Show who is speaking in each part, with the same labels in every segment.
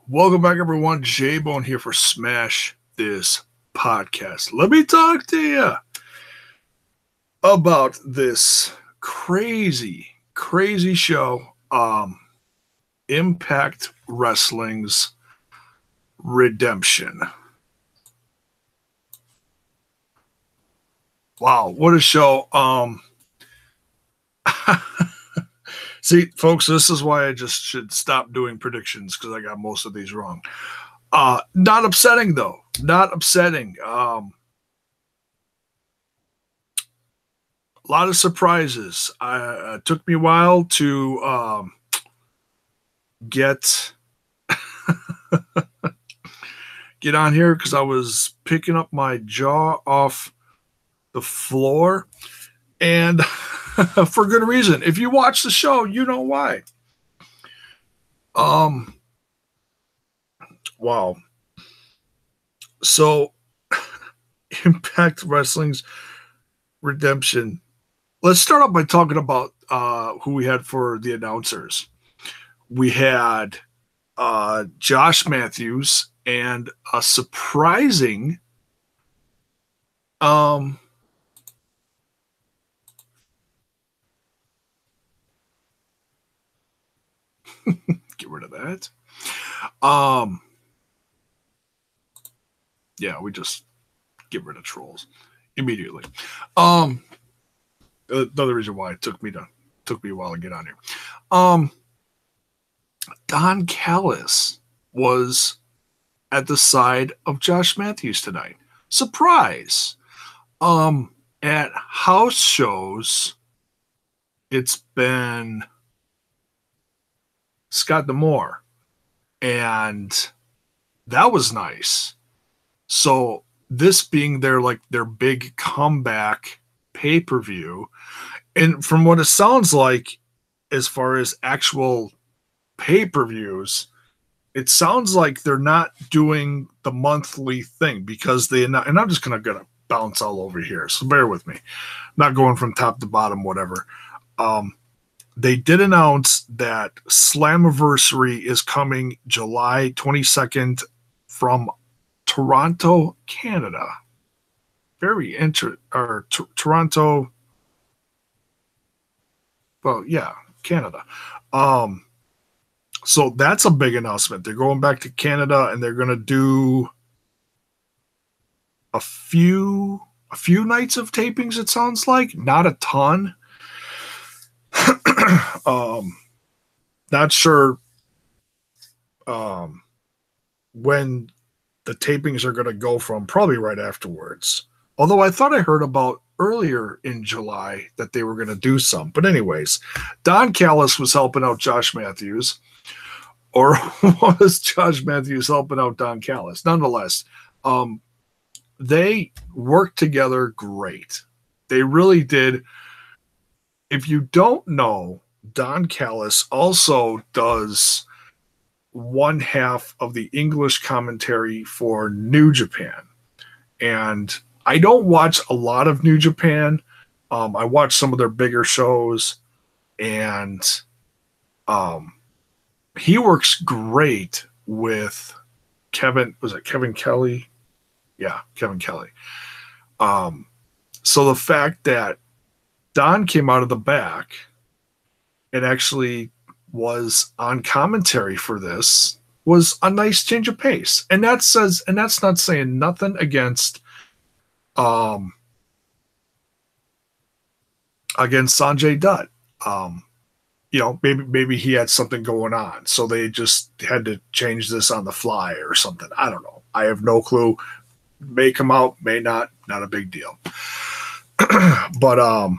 Speaker 1: Welcome back, everyone. J-Bone here for Smash This Podcast. Let me talk to you about this crazy show, Impact Wrestling's Redemption. Wow, what a show. See, folks, this is why I just should stop doing predictions, because I got most of these wrong. Not upsetting, though. Not upsetting. A lot of surprises. It took me a while to get on here because I was picking up my jaw off the floor. And for good reason. If you watch the show, you know why. Wow. So, Impact Wrestling's Redemption. Let's start off by talking about who we had for the announcers. We had Josh Matthews and a surprising get rid of that. Yeah, we just get rid of trolls immediately. Another reason why it took me a while to get on here. Don Callis was at the side of Josh Matthews tonight. Surprise. At house shows, it's been Scott D'Amore, and that was nice. So this being their big comeback pay-per-view, and from what it sounds like, as far as actual pay-per-views, it sounds like they're not doing the monthly thing because and I'm just gonna bounce all over here, so bear with me. I'm not going from top to bottom, whatever. They did announce that Slammiversary is coming July 22nd from Toronto, Canada. Very Toronto. Well, yeah, Canada. So that's a big announcement. They're going back to Canada and they're going to do a few nights of tapings, it sounds like. Not a ton. Not sure when the tapings are going to go from, probably right afterwards. Although I thought I heard about earlier in July that they were going to do some. But anyways, Don Callis was helping out Josh Matthews. Or was Josh Matthews helping out Don Callis? Nonetheless, they worked together great. They really did. If you don't know, Don Callis also does one half of the English commentary for New Japan. And I don't watch a lot of New Japan. I watch some of their bigger shows. And he works great with Kevin. Was it Kevin Kelly? Yeah, Kevin Kelly. So the fact that Don came out of the back and actually was on commentary for this was a nice change of pace. And that's not saying nothing against Sanjay Dutt. Maybe he had something going on, so they just had to change this on the fly or something. I don't know. I have no clue. May come out, may not. Not a big deal. But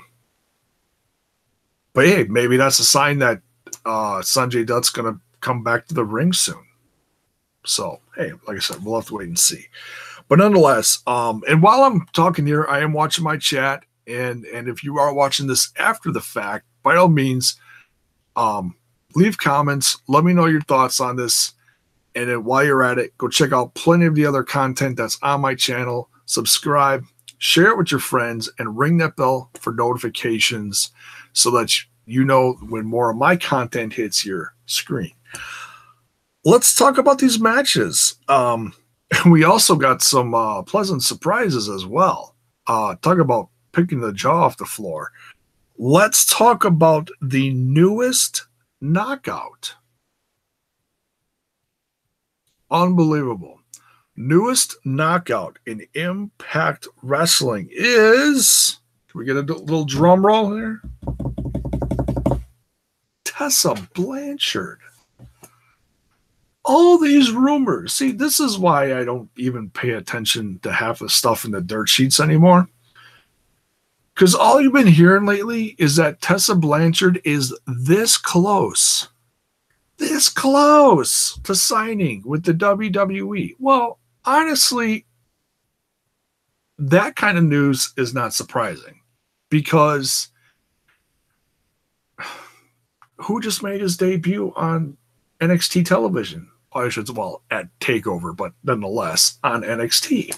Speaker 1: hey, maybe that's a sign that Sanjay Dutt's going to come back to the ring soon. So, hey, like I said, we'll have to wait and see. But nonetheless, and while I'm talking here, I am watching my chat. And if you are watching this after the fact, by all means, leave comments. Let me know your thoughts on this. And then while you're at it, go check out plenty of the other content that's on my channel. Subscribe, share it with your friends, and ring that bell for notifications so that you know when more of my content hits your screen. Let's talk about these matches. We also got some pleasant surprises as well. Talk about picking the jaw off the floor. Let's talk about the newest knockout. Unbelievable. Newest knockout in Impact Wrestling is, can we get a little drum roll here? Tessa Blanchard. All these rumors. See, this is why I don't even pay attention to half the stuff in the dirt sheets anymore. Because all you've been hearing lately is that Tessa Blanchard is this close to signing with the WWE. Well, honestly, that kind of news is not surprising because who just made his debut on NXT television? At TakeOver, but nonetheless on NXT.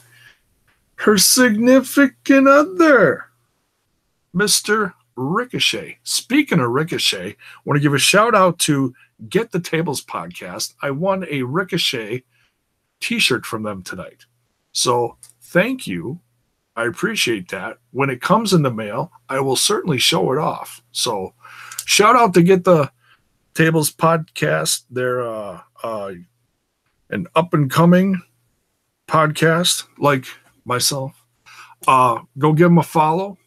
Speaker 1: Her significant other, Mr. Ricochet. Speaking of Ricochet, I want to give a shout out to Get the Tables podcast. I won a Ricochet t-shirt from them tonight. So thank you. I appreciate that. When it comes in the mail, I will certainly show it off. So shout out to Get the Tables podcast. They're an up-and-coming podcast like myself. Go give them a follow.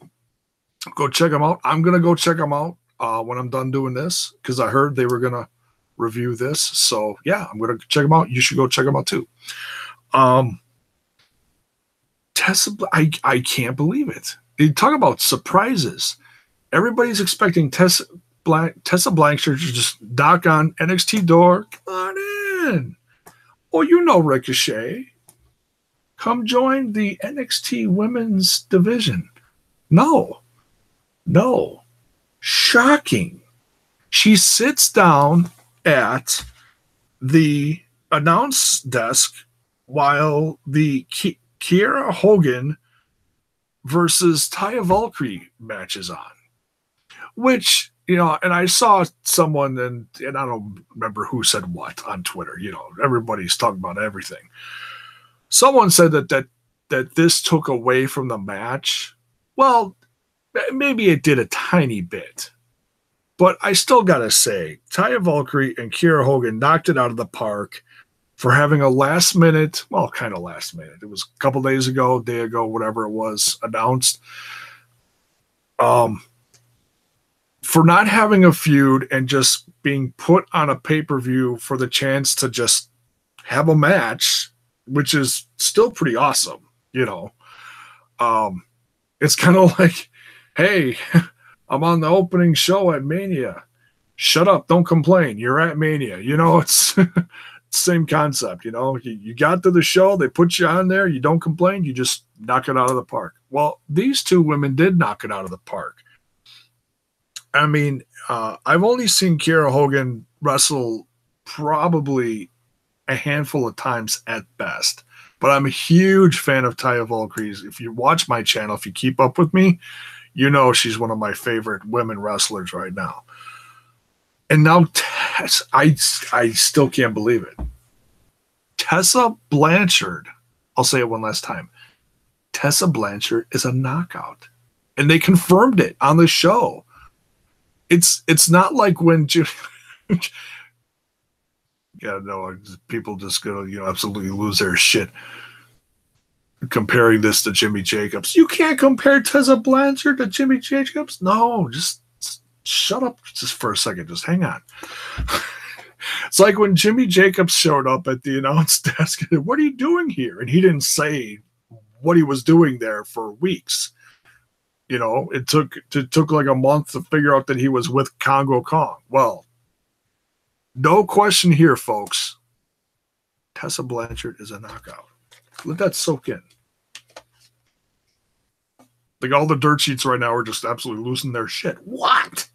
Speaker 1: Go check them out. I'm going to go check them out when I'm done doing this because I heard they were going to review this. So, yeah, I'm going to check them out. You should go check them out, too. Tessa, I can't believe it. You talk about surprises. Everybody's expecting Tessa Blanchard to just knock on NXT door. Come on in. Oh, you know Ricochet. Come join the NXT women's division. No. Shocking. She sits down at the announce desk while the Kiera Hogan versus Taya Valkyrie match is on. Which, and I saw someone, and I don't remember who said what on Twitter. Everybody's talking about everything. Someone said that this took away from the match. Well, maybe it did a tiny bit. But I still got to say, Taya Valkyrie and Kiera Hogan knocked it out of the park for having a last minute, kind of last minute. It was a couple days ago, day ago, whatever it was, announced. For not having a feud and just being put on a pay-per-view for the chance to just have a match, which is still pretty awesome, It's kind of like, hey, I'm on the opening show at Mania. Shut up, don't complain. You're at Mania. It's same concept, You got to the show, they put you on there, you don't complain, you just knock it out of the park. Well, these two women did knock it out of the park. I mean, I've only seen Kiera Hogan wrestle probably a handful of times at best, but I'm a huge fan of Taya Valkyrie. If you watch my channel, if you keep up with me, she's one of my favorite women wrestlers right now. And now I still can't believe it. Tessa Blanchard, I'll say it one last time. Tessa Blanchard is a knockout. And they confirmed it on the show. It's not like when people just gonna absolutely lose their shit comparing this to Jimmy Jacobs. You can't compare Tessa Blanchard to Jimmy Jacobs. No, just shut up just for a second. Just hang on. It's like when Jimmy Jacobs showed up at the announce desk. What are you doing here? And he didn't say what he was doing there for weeks. It took like a month to figure out that he was with Congo Kong. Well, no question here, folks. Tessa Blanchard is a knockout. Let that soak in. Like all the dirt sheets right now are just absolutely losing their shit. What?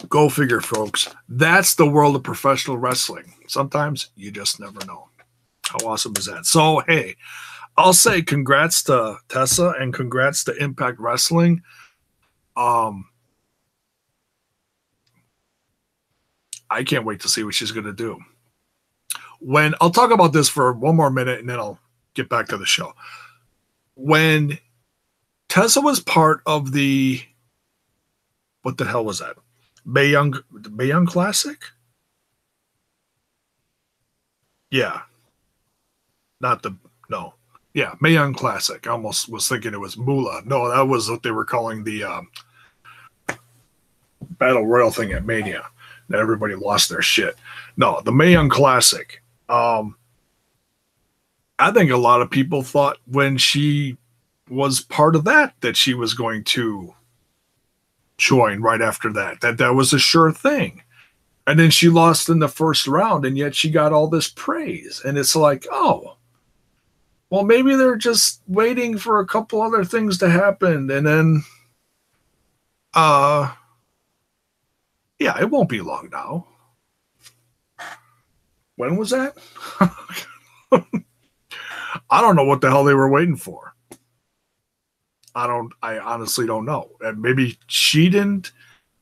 Speaker 1: Go figure, folks. That's the world of professional wrestling. Sometimes you just never know. How awesome is that? So, hey, I'll say congrats to Tessa and congrats to Impact Wrestling. I can't wait to see what she's going to do. When I'll talk about this for one more minute and then I'll get back to the show. When Tessa was part of the, what the hell was that? Mae Young Classic? Yeah. Yeah, Mae Young Classic. I almost was thinking it was Moolah. No, that was what they were calling the Battle Royal thing at Mania. That everybody lost their shit. No, the Mae Young Classic. I think a lot of people thought when she was part of that she was going to join right after that was a sure thing. And then she lost in the first round, and yet she got all this praise. And it's like, oh, well, maybe they're just waiting for a couple other things to happen. And then, yeah, it won't be long now. When was that? I don't know what the hell they were waiting for. I honestly don't know. And maybe she didn't.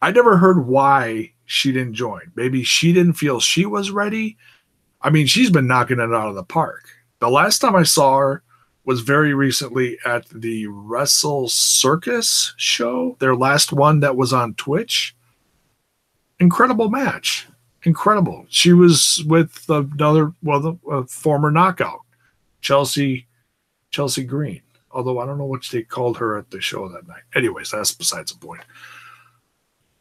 Speaker 1: I never heard why she didn't join. Maybe she didn't feel she was ready. I mean, she's been knocking it out of the park. The last time I saw her was very recently at the Wrestle Circus show, their last one that was on Twitch. Incredible match. Incredible. She was with another, former Knockout, Chelsea Green. Although I don't know what they called her at the show that night. Anyways, that's besides the point.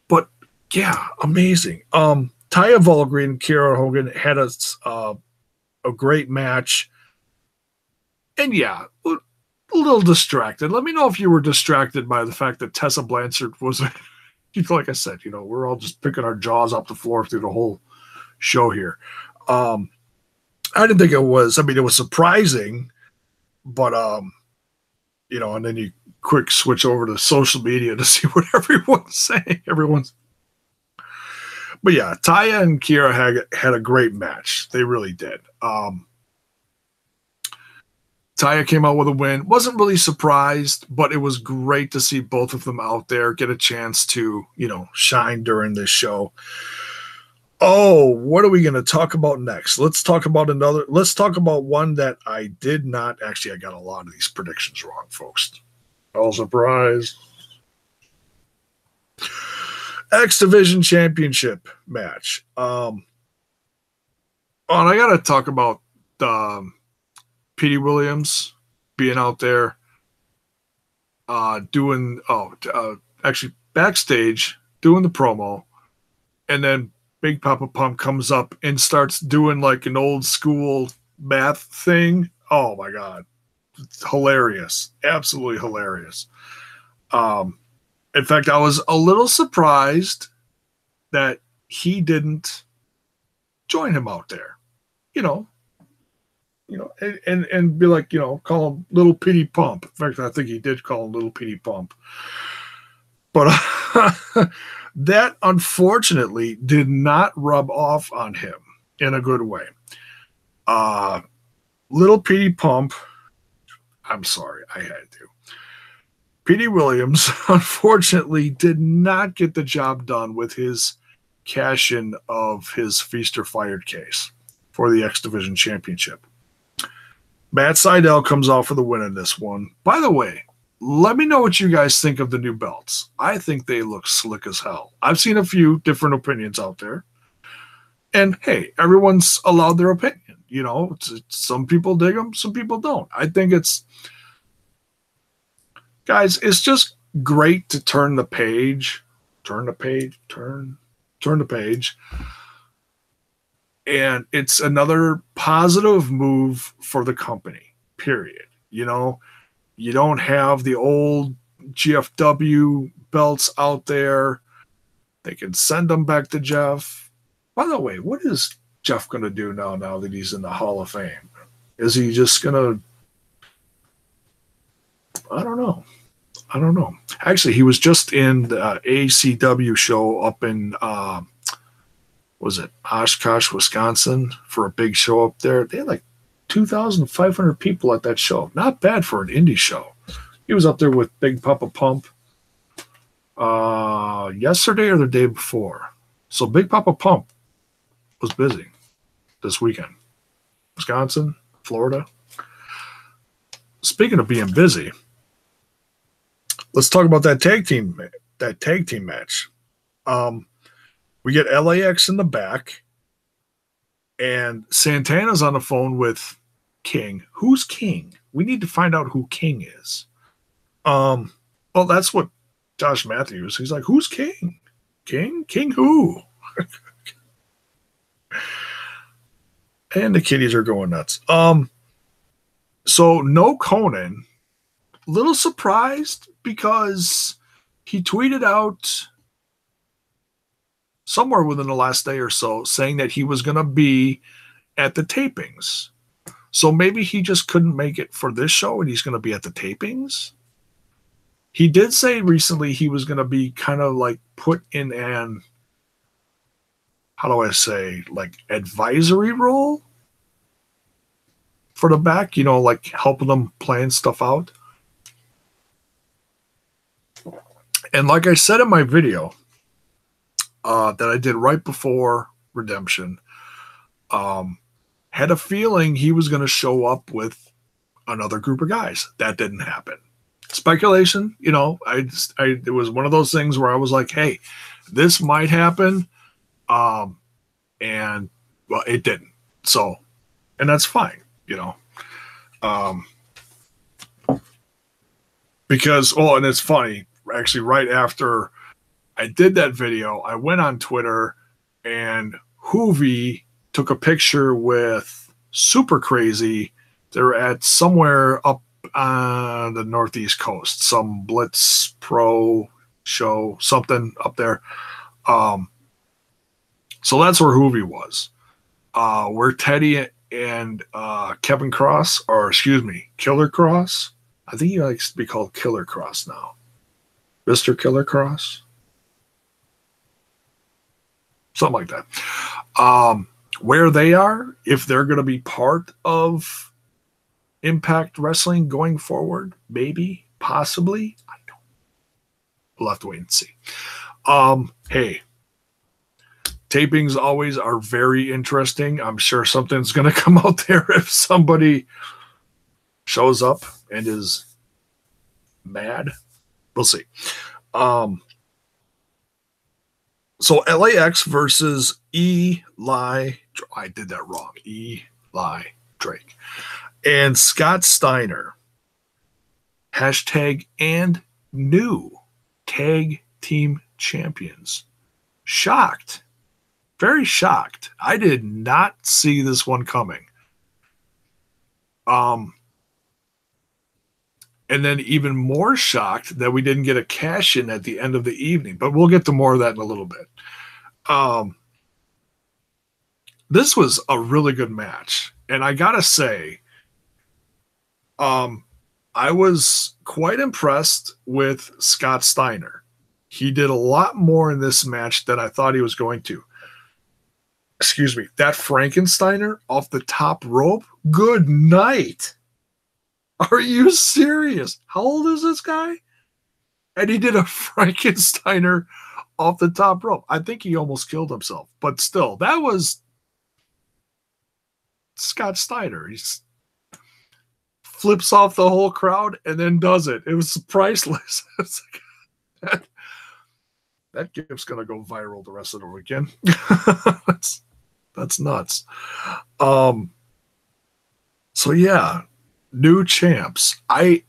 Speaker 1: But yeah, amazing. Taya Valkyrie and Kiera Hogan had a great match. And yeah, a little distracted. Let me know if you were distracted by the fact that Tessa Blanchard was, like I said, we're all just picking our jaws off the floor through the whole show here. I didn't think it was, it was surprising, but, and then you quick switch over to social media to see what everyone's saying. But yeah, Taya and Kiera had a great match. They really did. Taya came out with a win. Wasn't really surprised, but it was great to see both of them out there get a chance to, shine during this show. Oh, what are we going to talk about next? Let's talk about one that I did not. Actually, I got a lot of these predictions wrong, folks. Oh, surprise. X Division Championship match. And I got to talk about Petey Williams being out there actually backstage doing the promo, and then Big Papa Pump comes up and starts doing like an old school math thing. Oh my God. It's hilarious. Absolutely hilarious. In fact, I was a little surprised that he didn't join him out there, and be like, call him Little Petey Pump. In fact, I think he did call him Little Petey Pump. But that unfortunately did not rub off on him in a good way. Little Petey Pump, I'm sorry, I had to. Petey Williams, unfortunately, did not get the job done with his cash-in of his Feast or Fired case for the X Division Championship. Matt Sydal comes out for the win in this one. By the way, let me know what you guys think of the new belts. I think they look slick as hell. I've seen a few different opinions out there. And hey, everyone's allowed their opinion. Some people dig them, some people don't. I think guys, it's just great to turn the page. And it's another positive move for the company, period. You don't have the old GFW belts out there. They can send them back to Jeff. By the way, what is Jeff going to do now that he's in the Hall of Fame? Is he just going to... I don't know. Actually, he was just in the ACW show up in, was it Oshkosh, Wisconsin, for a big show up there. They had like 2,500 people at that show. Not bad for an indie show. He was up there with Big Papa Pump yesterday or the day before. So Big Papa Pump was busy this weekend. Wisconsin, Florida. Speaking of being busy, let's talk about that tag team match. We get LAX in the back, and Santana's on the phone with King. Who's King? We need to find out who King is. Well, that's what Josh Matthews. He's like, who's King? King? King who? And the kiddies are going nuts. So no Conan. Little surprised because he tweeted out somewhere within the last day or so saying that he was going to be at the tapings. So maybe he just couldn't make it for this show and he's going to be at the tapings. He did say recently he was going to be kind of like put in an, how do I say, like advisory role for the back, you know, like helping them plan stuff out. And like I said in my video that I did right before Redemption, had a feeling he was going to show up with another group of guys. That didn't happen. Speculation, you know, it was one of those things where I was like, hey, this might happen. And well, it didn't. So, and that's fine, you know. Because, oh, and it's funny, actually, right after I did that video, I went on Twitter and Hoovy took a picture with Super Crazy. They're at somewhere up on the Northeast coast, some Blitz Pro show, something up there. So that's where Hoovy was. Where Teddy and Kevin Cross, or excuse me, Killer Cross. I think he likes to be called Killer Cross now. Mr. Killer Cross. Something like that. Where they are, if they're going to be part of Impact Wrestling going forward, maybe, possibly. I don't know. We'll have to wait and see. Hey, tapings always are very interesting. I'm sure something's going to come out there if somebody shows up and is mad. We'll see. So LAX versus Eli. I did that wrong. Eli Drake. And Scott Steiner. Hashtag and new tag team champions. Shocked. Very shocked. I did not see this one coming. And then even more shocked that we didn't get a cash in at the end of the evening. But we'll get to more of that in a little bit. This was a really good match. And I got to say, I was quite impressed with Scott Steiner. He did a lot more in this match than I thought he was going to. Excuse me. That Frankensteiner off the top rope? Good night. Are you serious? How old is this guy? And he did a Frankensteiner off the top rope. I think he almost killed himself. But still, that was Scott Steiner. He flips off the whole crowd and then does it. It was priceless. It's like, that gif's going to go viral the rest of the weekend. That's nuts. So, yeah. New champs. I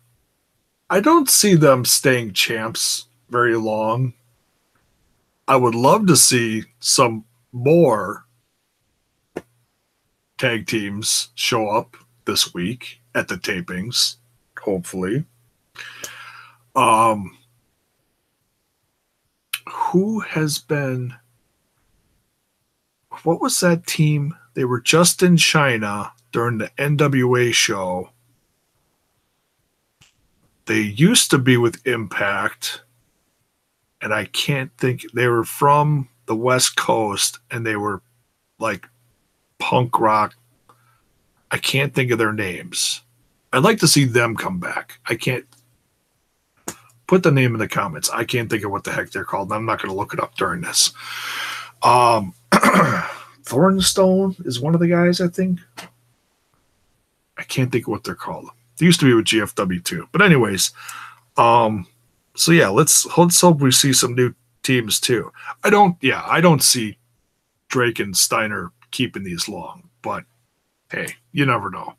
Speaker 1: don't see them staying champs very long. I would love to see some more tag teams show up this week at the tapings, hopefully. Who has been... What was that team? They were just in China during the NWA show. They used to be with Impact, and I can't think. They were from the West Coast, and they were like punk rock I can't think of their names. I'd like to see them come back. I can't put the name in the comments. I can't think of what the heck they're called. I'm not going to look it up during this. Thornstone is one of the guys, I think. I can't think of what they're called. They used to be with GFW too. But anyways, so yeah, let's hope we see some new teams too. I don't see Drake and Steiner keeping these long, but hey, you never know.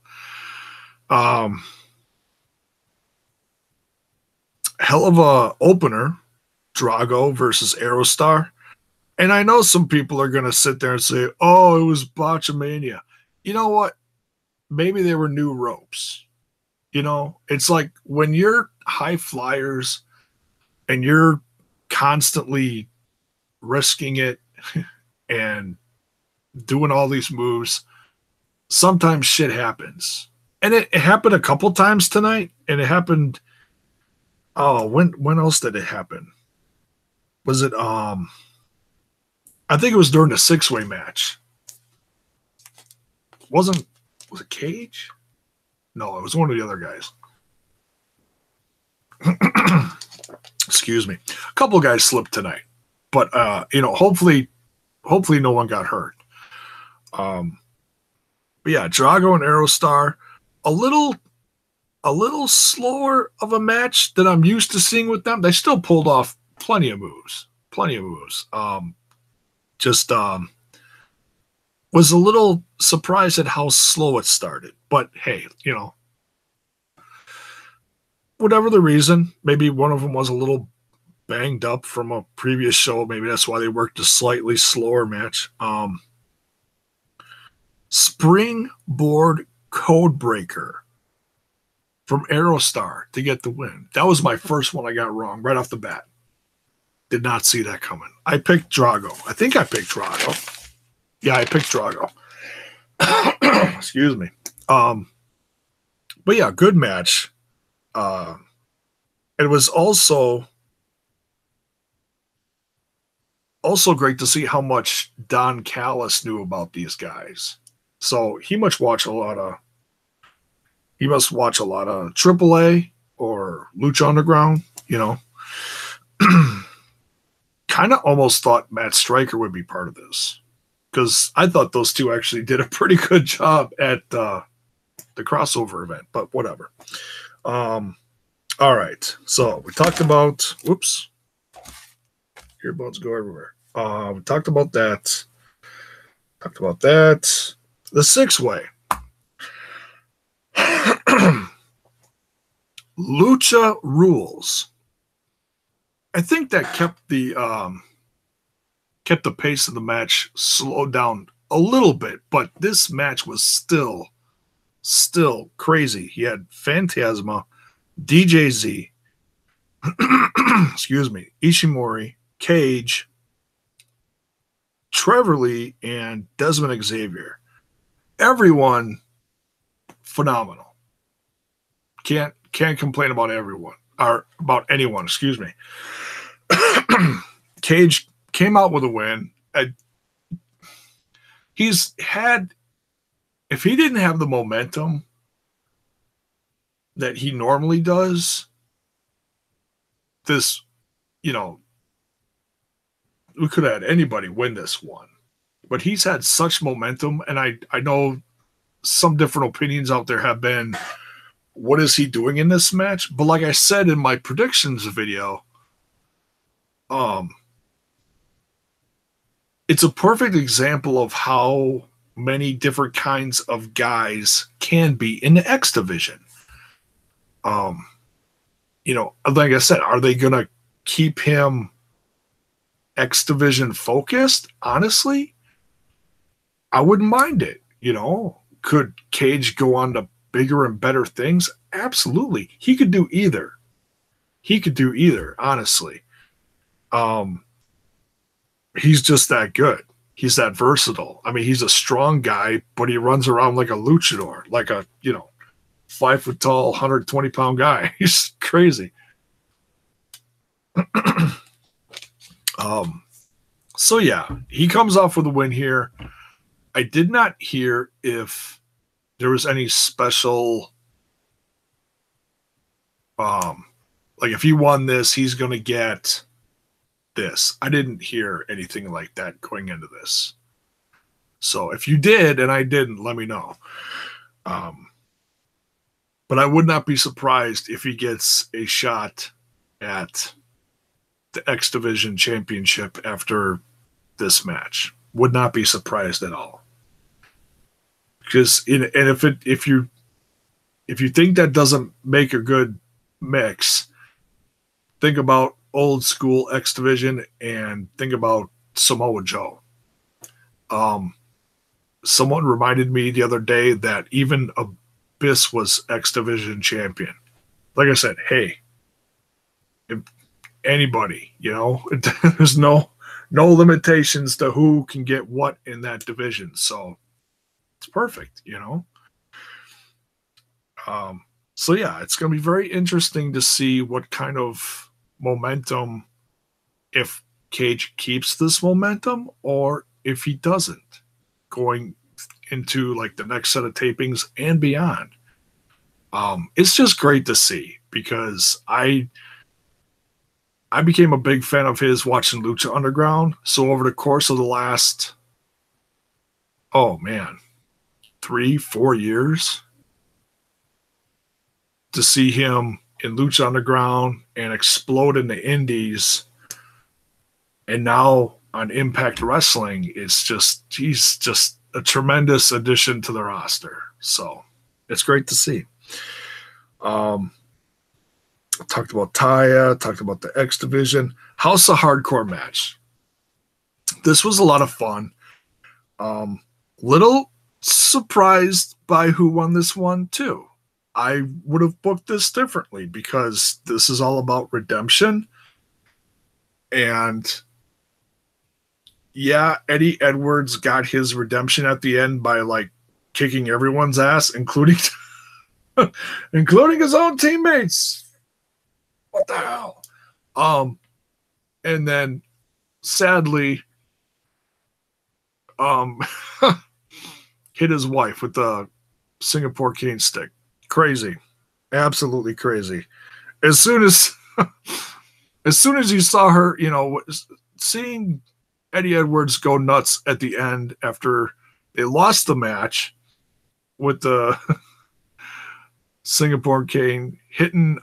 Speaker 1: Hell of a opener, Drago versus Aerostar. And I know some people are going to sit there and say, oh, it was Botchamania. You know what? Maybe they were new ropes. You know, it's like when you're high flyers and you're constantly risking it and doing all these moves, sometimes shit happens. And it happened a couple times tonight, and it happened. Oh, when else did it happen? Was it I think it was during the 6-way match. Was it Cage? No, it was one of the other guys. Excuse me. A couple of guys slipped tonight. But hopefully no one got hurt. But yeah, Drago and Aerostar, a little slower of a match than I'm used to seeing with them. They still pulled off plenty of moves. Was a little surprised at how slow it started. But hey, whatever the reason, maybe one of them was a little banged up from a previous show. Maybe that's why they worked a slightly slower match. Springboard Codebreaker from Aerostar to get the win. That was my first one I got wrong right off the bat. Did not see that coming. I picked Drago. I think I picked Drago. Yeah, I picked Drago. Excuse me. But yeah, good match. It was also great to see how much Don Callis knew about these guys. So he must watch a lot of AAA or Lucha Underground, Kind of almost thought Matt Stryker would be part of this, because I thought those two actually did a pretty good job at the crossover event, but whatever. All right. So we talked about, whoops, earbuds go everywhere. We talked about that. The 6-way. Lucha Rules. I think that kept the pace of the match slowed down a little bit, but this match was still crazy. He had Phantasma, DJZ, excuse me, Ishimori, Cage, Trevor Lee, and Desmond Xavier. Everyone phenomenal. Can't complain about everyone, or about anyone, excuse me. Cage came out with a win. If he didn't have the momentum that he normally does, this, we could have had anybody win this one. But he's had such momentum, and I know some different opinions out there have been, what is he doing in this match? But like I said in my predictions video, it's a perfect example of how many different kinds of guys can be in the X division. Like I said, are they going to keep him X division focused? Honestly, I wouldn't mind it. Could Cage go on to bigger and better things? Absolutely. He could do either. Honestly. He's just that good. He's that versatile. I mean, he's a strong guy, but he runs around like a luchador, like a, 5 foot tall, 120-pound guy. He's crazy. So yeah, he comes off with a win here. I did not hear if there was any special, like if he won this, he's going to get this. I didn't hear anything like that going into this. So if you did and I didn't, let me know. But I would not be surprised if he gets a shot at the X Division Championship after this match. Would not be surprised at all. Because if you think that doesn't make a good mix, think about old school X Division and think about Samoa Joe. Someone reminded me the other day that even Abyss was X Division champion. Like I said, hey, if anybody, there's no limitations to who can get what in that division. So it's perfect, So yeah, it's going to be very interesting to see what kind of momentum, if Cage keeps this momentum or if he doesn't, going into like the next set of tapings and beyond. It's just great to see because I became a big fan of his watching Lucha Underground. So over the course of the last, 3-4 years, to see him in Lucha Underground and explode in the indies and now on Impact Wrestling, he's just a tremendous addition to the roster. So it's great to see. Talked about Taya, talked about the X Division. House of Hardcore match. This was a lot of fun. Little surprised by who won this one, too. I would have booked this differently because this is all about redemption. And yeah, Eddie Edwards got his redemption at the end by like kicking everyone's ass, including his own teammates. What the hell? And then sadly, hit his wife with the Singapore cane stick. Crazy. Absolutely crazy. As soon as you saw her, seeing Eddie Edwards go nuts at the end after they lost the match with the Singapore cane, hitting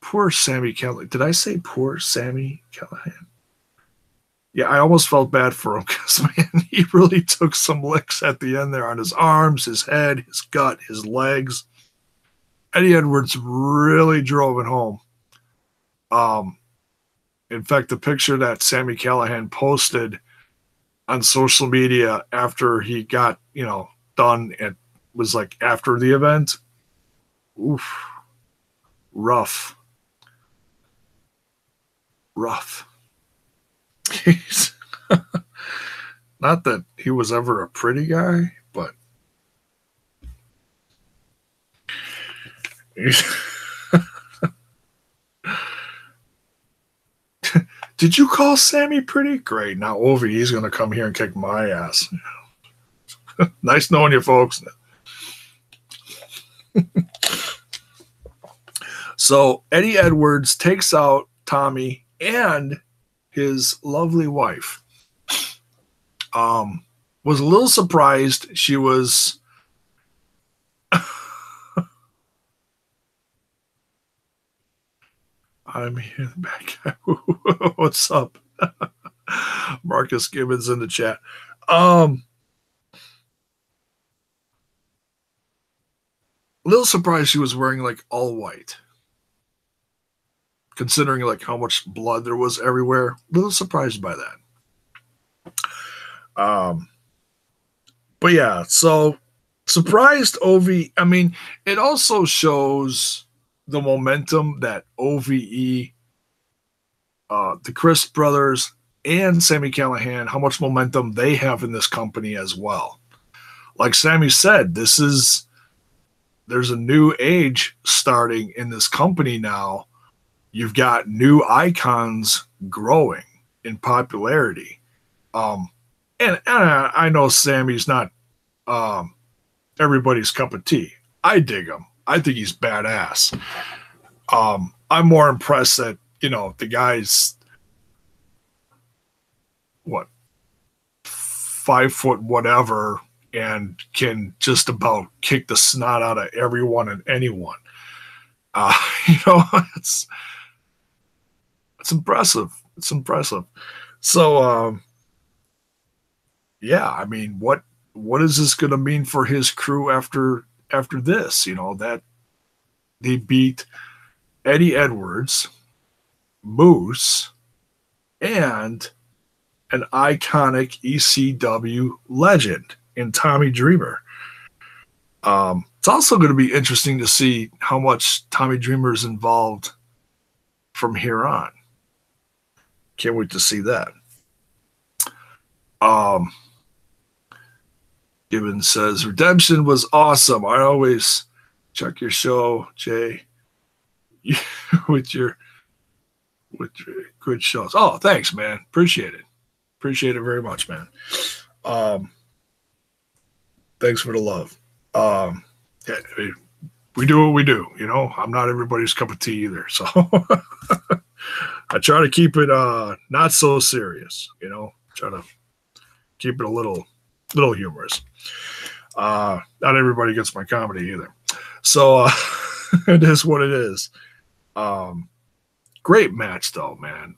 Speaker 1: poor Sami Callihan. Did I say poor Sami Callihan? Yeah, I almost felt bad for him because, man, he really took some licks at the end there on his arms, his head, his gut, his legs. Eddie Edwards really drove it home. In fact, the picture that Sami Callihan posted on social media after he got, done, it was like after the event. Oof. Rough. Not that he was ever a pretty guy, but did you call Sammy pretty? Great. Now Ovi, he's going to come here and kick my ass. Nice knowing you, folks. So Eddie Edwards takes out Tommy and his lovely wife. Was a little surprised. She was I'm here in the back. What's up? Marcus Gibbons in the chat. A little surprised she was wearing like all white. Considering like how much blood there was everywhere. A little surprised by that. But yeah, so surprised Ovi. I mean, it also shows the momentum that OVE, the Chris brothers, and Sami Callihan, how much momentum they have in this company as well. Like Sammy said, there's a new age starting in this company now. You've got new icons growing in popularity. And I know Sammy's not everybody's cup of tea. I dig him. I think he's badass. I'm more impressed that, the guy's what, 5 foot whatever and can just about kick the snot out of everyone and anyone. Uh, you know, it's impressive. It's impressive. So yeah, I mean, what is this going to mean for his crew after this? That they beat Eddie Edwards, Moose, and an iconic ECW legend in Tommy Dreamer. It's also going to be interesting to see how much Tommy Dreamer is involved from here on. Can't wait to see that. Gibbons says, Redemption was awesome. I always check your show, Jay, with your good shows. Oh, thanks, man. Appreciate it. Appreciate it very much, man. Thanks for the love. Yeah, we do what we do. I'm not everybody's cup of tea either. So I try to keep it not so serious, try to keep it a little humorous. Not everybody gets my comedy either. So it is what it is. Great match though, man.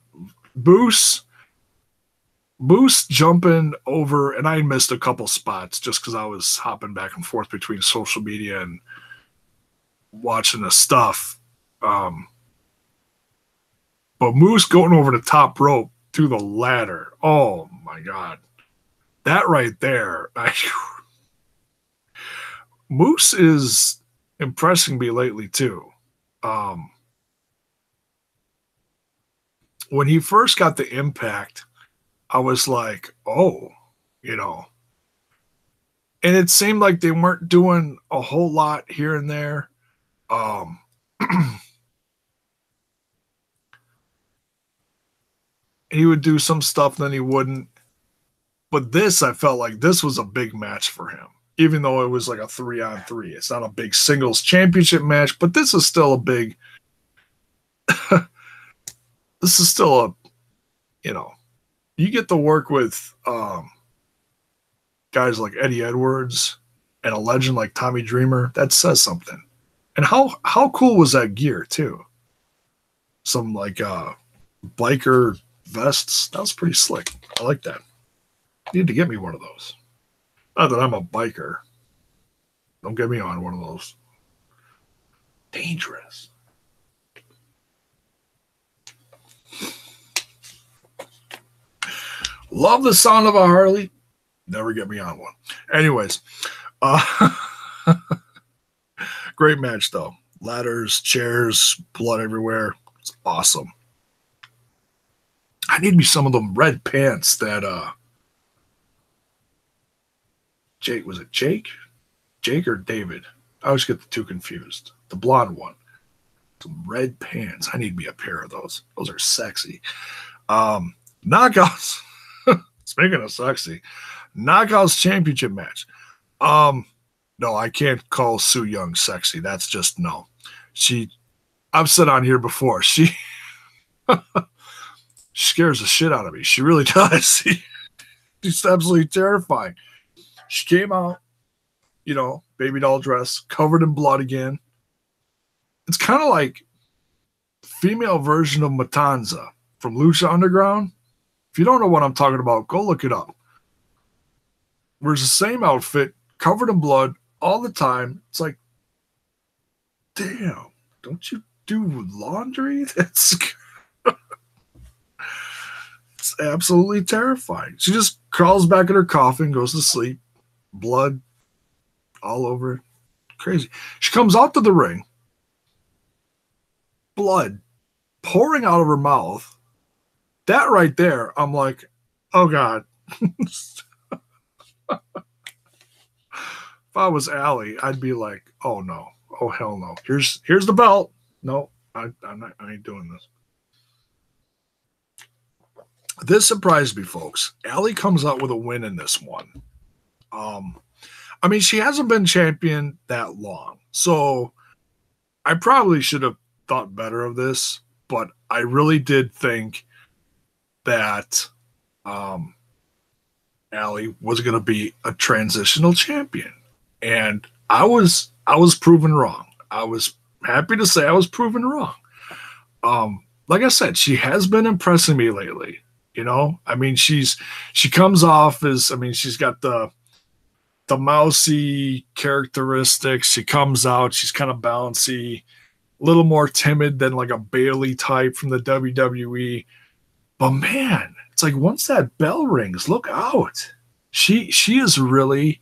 Speaker 1: Moose jumping over, and I missed a couple spots just because I was hopping back and forth between social media and watching the stuff. But Moose going over the top rope to the ladder. Oh my God. That right there. Moose is impressing me lately too. When he first got the Impact, I was like, oh, and it seemed like they weren't doing a whole lot here and there. He would do some stuff, then he wouldn't. But this, I felt like this was a big match for him, even though it was like a 3-on-3. It's not a big singles championship match, but this is still a big. This is still a, you get to work with guys like Eddie Edwards and a legend like Tommy Dreamer. That says something. And how cool was that gear too? Some like biker vests. That was pretty slick. I like that. Need to get me one of those. Not that I'm a biker. Don't get me on one of those. Dangerous. Love the sound of a Harley. Never get me on one. Anyways, great match though. Ladders, chairs, blood everywhere. It's awesome. I need me some of them red pants that Jake, was it Jake? Jake or David? I always get the two confused. The blonde one. Some red pants. I need me a pair of those. Those are sexy. Knockouts. Speaking of sexy, Knockouts championship match. No, I can't call Su Yung sexy. That's just no. I've said on here before, she scares the shit out of me. She really does. She's absolutely terrifying. She came out, baby doll dress, covered in blood again. It's kind of like female version of Matanza from Lucha Underground. If you don't know what I'm talking about, go look it up. Wears the same outfit, covered in blood all the time. It's like, damn, don't you do laundry? It's absolutely terrifying. She just crawls back in her coffin, goes to sleep, blood all over it. Crazy. She comes out to the ring, blood pouring out of her mouth. That right there, I'm like, oh God. If I was Allie, I'd be like, oh no, oh hell no. Here's the belt. No, I ain't doing this. This surprised me, folks. Allie comes out with a win in this one. I mean, she hasn't been champion that long, so I probably should have thought better of this, but I really did think that Allie was going to be a transitional champion, and I was proven wrong. I was happy to say I was proven wrong. Like I said, she has been impressing me lately. You know, I mean, she comes off as, I mean, she's got the mousy characteristics. She comes out, she's kind of bouncy, a little more timid than like a Bailey type from the WWE. But man, it's like once that bell rings, look out. She is really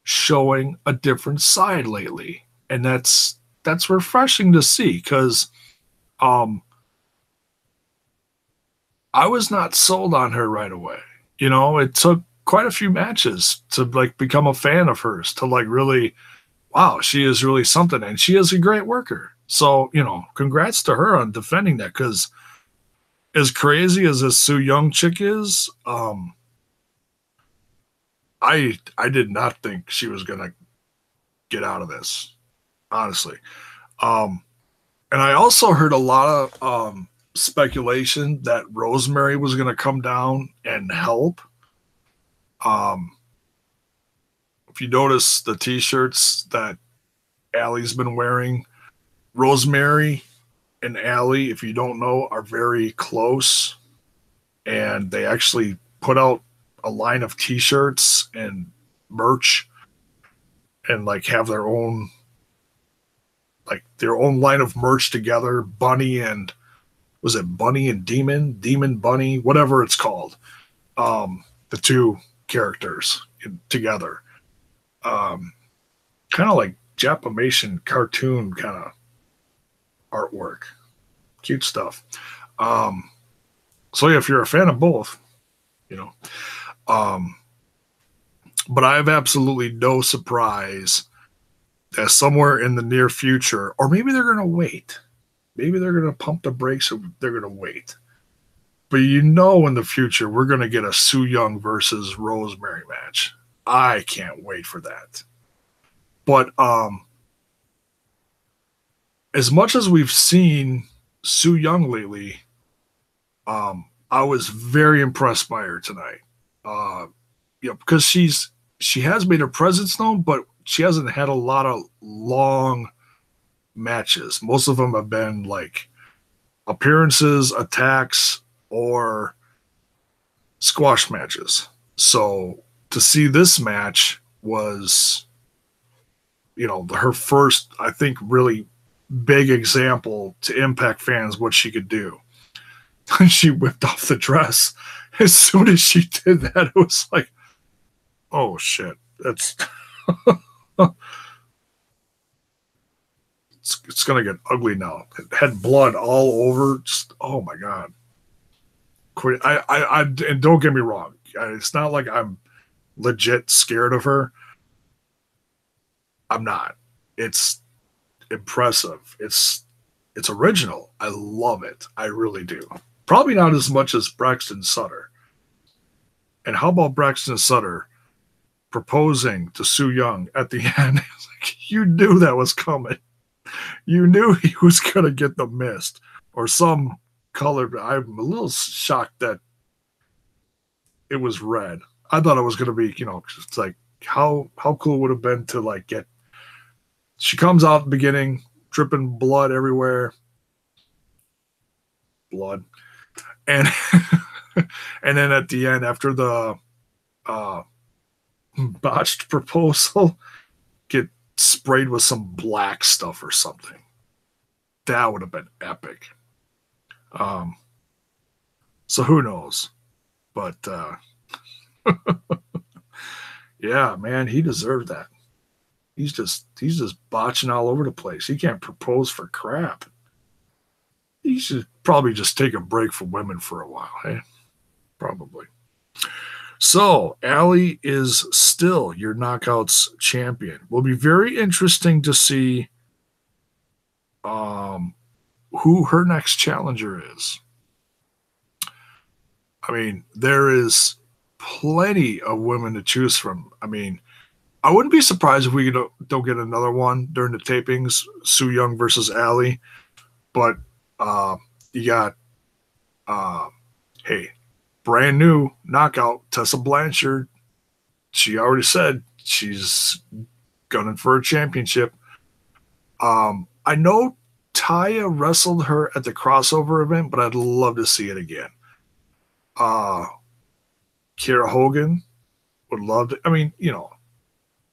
Speaker 1: showing a different side lately. And that's refreshing to see because um I was not sold on her right away. You know, it took quite a few matches to like become a fan of hers, to like really, wow, she is really something, and she is a great worker. So, you know, congrats to her on defending that, because as crazy as this Sue Young chick is, I did not think she was gonna get out of this, honestly. Um, and I also heard a lot of speculation that Rosemary was gonna come down and help. Um, if you notice the T-shirts that Allie's been wearing, Rosemary and Allie, if you don't know, are very close, and they actually put out a line of T-shirts and merch, and like have their own line of merch together. Bunny and, was it Bunny and Demon Bunny, whatever it's called. The two characters together. Kind of like Japamation cartoon kind of artwork. Cute stuff. So yeah, if you're a fan of both, you know. But I have absolutely no surprise that somewhere in the near future, or maybe they're going to wait. Maybe they're going to pump the brakes, or they're going to wait. But you know, in the future, we're going to get a Sue Young versus Rosemary match. I can't wait for that. But as much as we've seen Sue Young lately, I was very impressed by her tonight. Because she has made her presence known, but she hasn't had a lot of long matches. Most of them have been like appearances, attacks, or squash matches. So to see this match was, you know, her first, I think, really big example to Impact fans what she could do. She whipped off the dress. As soon as she did that, it was like, oh shit, that's it's gonna get ugly now. It had blood all over. Just, oh my god. And don't get me wrong. It's not like I'm legit scared of her. I'm not. It's impressive. It's original. I love it. I really do. Probably not as much as Braxton Sutter. And how about Braxton Sutter proposing to Sue Young at the end? Like, you knew that was coming. You knew he was going to get the mist or some color. I'm a little shocked that it was red. I thought it was going to be, you know, it's like how cool would it have been to like get. She comes out at the beginning, dripping blood everywhere. Blood. And and then at the end, after the botched proposal, get sprayed with some black stuff or something. That would have been epic. So who knows? But yeah, man, he deserved that. He's just botching all over the place. He can't propose for crap. He should probably just take a break from women for a while, eh? Probably. So, Allie is still your Knockouts champion. Will be very interesting to see who her next challenger is. I mean, there is plenty of women to choose from. I mean, I wouldn't be surprised if we don't get another one during the tapings, Su Yung versus Ali. But you got, hey, brand new knockout, Tessa Blanchard. She already said she's gunning for a championship. I know Taya wrestled her at the crossover event, but I'd love to see it again. Kiera Hogan would love to. I mean, you know,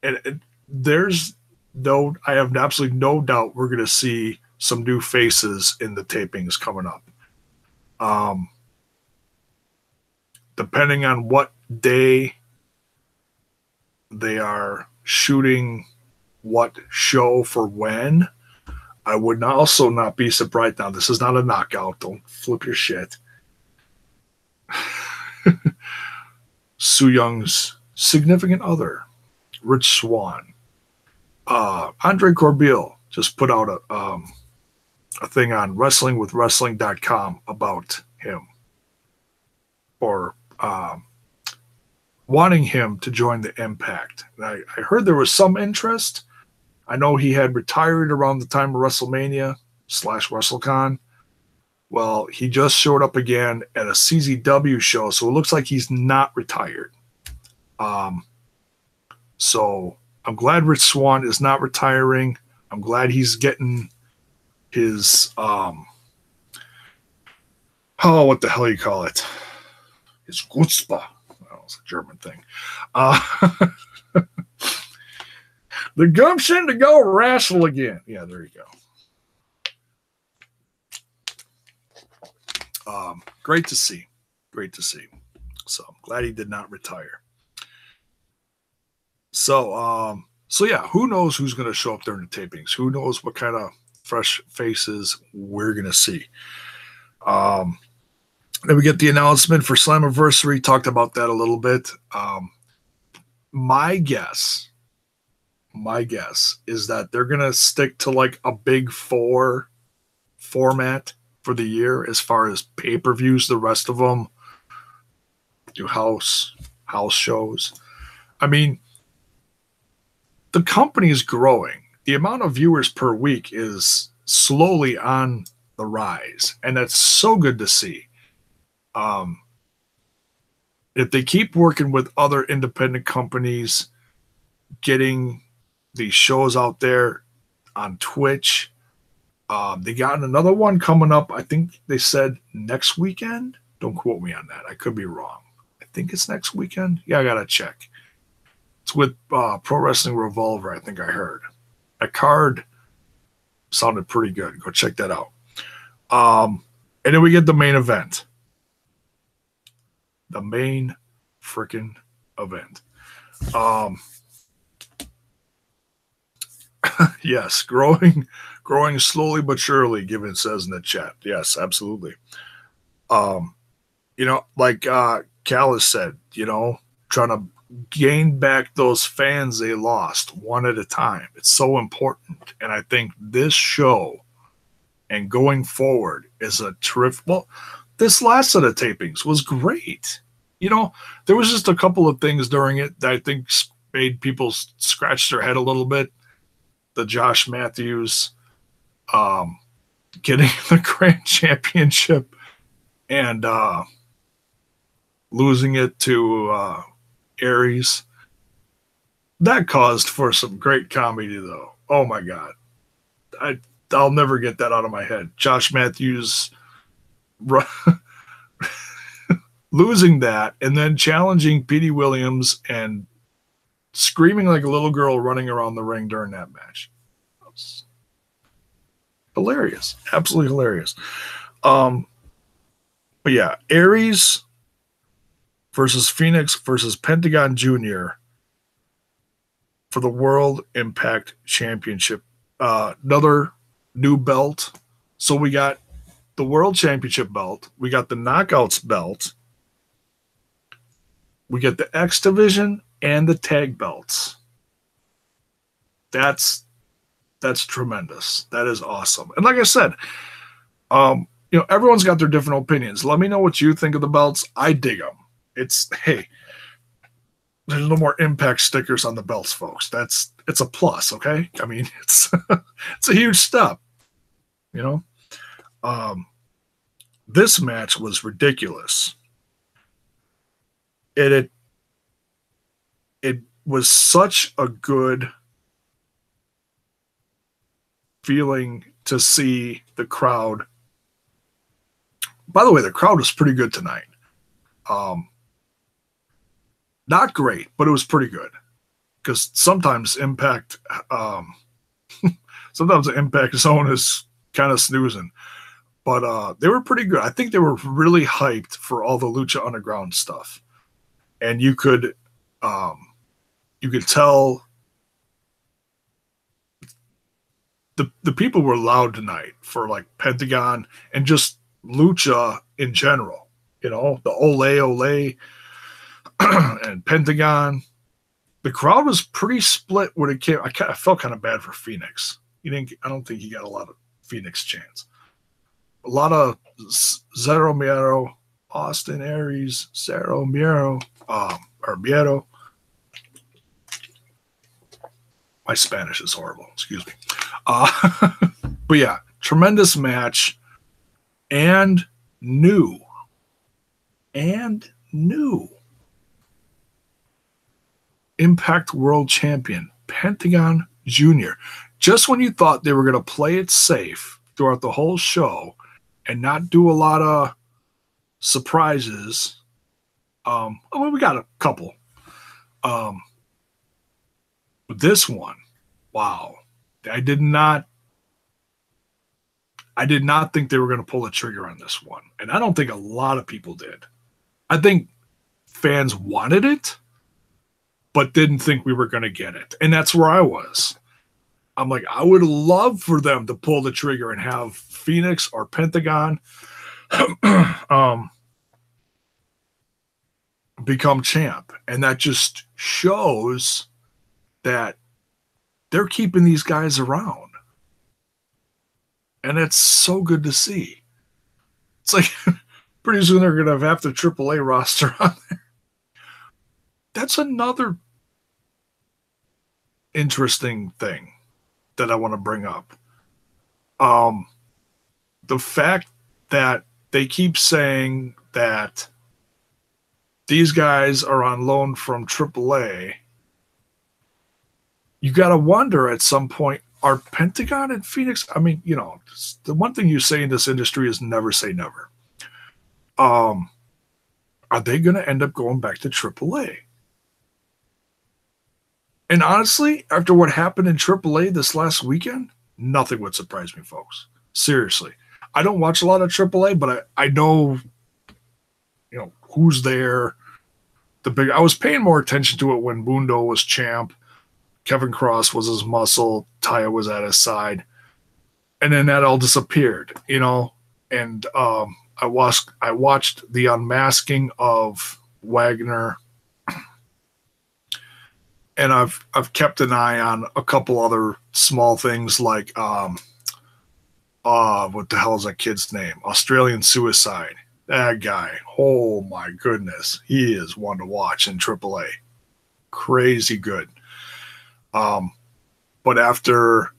Speaker 1: and I have absolutely no doubt we're going to see some new faces in the tapings coming up. Depending on what day they are shooting what show for when, I would also not be surprised. Now, this is not a knockout. Don't flip your shit. Su Young's significant other, Rich Swann. Andre Corbeil just put out a thing on WrestlingWithWrestling.com about him, or wanting him to join the Impact. And I heard there was some interest. I know he had retired around the time of WrestleMania / WrestleCon. Well, he just showed up again at a CZW show, so it looks like he's not retired. So I'm glad Rich Swann is not retiring. I'm glad he's getting his what the hell you call it? His Gutzpah. Oh, it's a German thing. The gumption to go wrestle again. Yeah, there you go. Great to see. Great to see. So I'm glad he did not retire. So yeah, who knows who's going to show up during the tapings? Who knows what kind of fresh faces we're going to see? Then we get the announcement for Slammiversary. Talked about that a little bit. My guess is that they're going to stick to like a big four format for the year as far as pay-per-views. The rest of them do house shows. I mean, the company is growing. The amount of viewers per week is slowly on the rise, and that's so good to see. If they keep working with other independent companies, getting these shows out there on Twitch, they got another one coming up. I think they said next weekend. Don't quote me on that. I could be wrong. I think it's next weekend. Yeah, I got to check. It's with Pro Wrestling Revolver, I think I heard. A card sounded pretty good. Go check that out. And then we get the main event. The main freaking event. Yes, growing slowly but surely, Given says in the chat. Yes, absolutely. Like Cal has said, trying to gain back those fans they lost one at a time. It's so important. And I think this show and going forward is a terrific. Well, this last set of tapings was great. There was just a couple of things during it that I think made people scratch their head a little bit. The Josh Matthews getting the Grand Championship and losing it to Aries. That caused for some great comedy, though. Oh, my God. I'll never get that out of my head. Josh Matthews losing that and then challenging Petey Williams and screaming like a little girl running around the ring during that match. That was hilarious. Absolutely hilarious. But yeah, Aries versus Phoenix versus Pentagon Jr. for the World Impact Championship. Another new belt. So we got the World Championship belt. We got the Knockouts belt. We get the X Division and the tag belts. That's tremendous. That is awesome. And like I said, everyone's got their different opinions. Let me know what you think of the belts. I dig them. Hey, there's no more Impact stickers on the belts, folks. It's a plus, okay? I mean, it's it's a huge step, you know. This match was ridiculous. It was such a good feeling to see the crowd. By the way, the crowd was pretty good tonight. Not great, but it was pretty good. Because sometimes Impact, sometimes the Impact Zone is kind of snoozing. But they were pretty good. I think they were really hyped for all the Lucha Underground stuff. And you could tell the people were loud tonight for like Pentagon and just Lucha in general. The Ole and Pentagon. The crowd was pretty split when it came. I felt kind of bad for Phoenix. I don't think he got a lot of Phoenix chants. A lot of Zero Miedo, Austin Aries, Zero Miedo, or Miedo. My Spanish is horrible. Excuse me. But yeah, tremendous match and new. Impact World Champion, Pentagon Jr. Just when you thought they were going to play it safe throughout the whole show and not do a lot of surprises, we got a couple. But this one, wow. I did not think they were going to pull the trigger on this one. And I don't think a lot of people did. I think fans wanted it, but didn't think we were going to get it. And that's where I was. I'm like, I would love for them to pull the trigger and have Phoenix or Pentagon become champ. And that just shows that they're keeping these guys around. And it's so good to see. It's like pretty soon they're going to have half the AAA roster on there. That's another interesting thing that I want to bring up. The fact that they keep saying that these guys are on loan from AAA, you got to wonder at some point, are Pentagon and Phoenix, I mean, the one thing you say in this industry is never say never. Are they going to end up going back to AAA? And honestly, after what happened in AAA this last weekend, nothing would surprise me, folks. Seriously. I don't watch a lot of AAA, but I know, who's there. I was paying more attention to it when Mundo was champ. Kevin Cross was his muscle. Taya was at his side. And then that all disappeared, And I watched the unmasking of Wagner. And I've kept an eye on a couple other small things like what the hell is that kid's name? Australian Suicide. That guy. Oh my goodness. He is one to watch in AAA. Crazy good. But after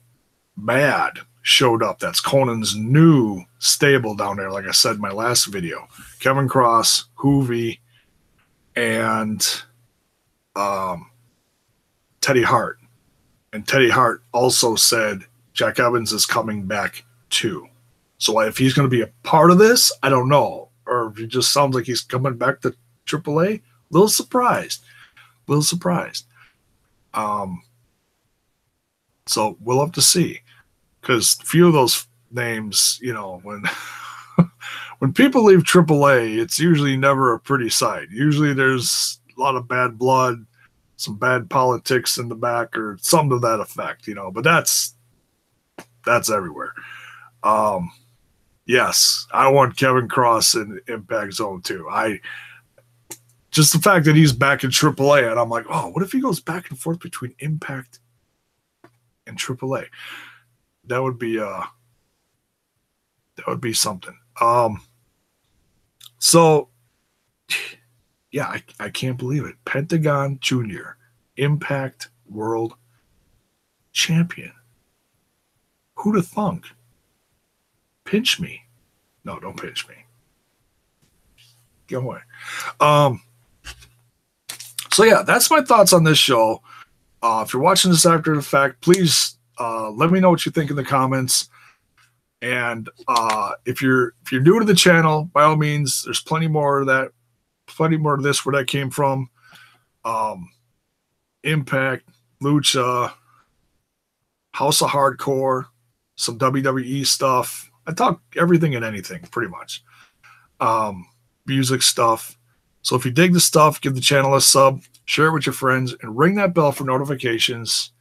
Speaker 1: Mad showed up, that's Conan's new stable down there, like I said in my last video. Kevin Cross, Hoovy, and Teddy Hart. And Teddy Hart also said Jack Evans is coming back too. So if he's going to be a part of this, I don't know. Or if it just sounds like he's coming back to AAA, little surprised. So we'll have to see. Because a few of those names, when when people leave AAA, it's usually never a pretty sight. Usually there's a lot of bad blood, some bad politics in the back, or something to that effect, But that's everywhere. Yes, I want Kevin Cross in Impact Zone too. Just the fact that he's back in AAA, and I'm like, oh, what if he goes back and forth between Impact and AAA? That would be something. So yeah, I can't believe it. Pentagon Jr., Impact World Champion. Who'd have thunk? Pinch me. No, don't pinch me. Get away. So yeah, that's my thoughts on this show. If you're watching this after the fact, please let me know what you think in the comments. And if you're new to the channel, by all means, there's plenty more of this where that came from. Impact, Lucha, House of Hardcore, some WWE stuff. I talk everything and anything, pretty much. Music stuff. So if you dig the stuff, give the channel a sub, share it with your friends, and ring that bell for notifications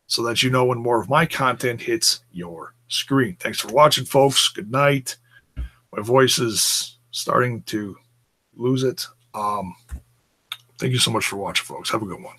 Speaker 1: so that you know when more of my content hits your screen. Thanks for watching, folks. Good night. My voice is starting to lose it. Thank you so much for watching, folks. Have a good one.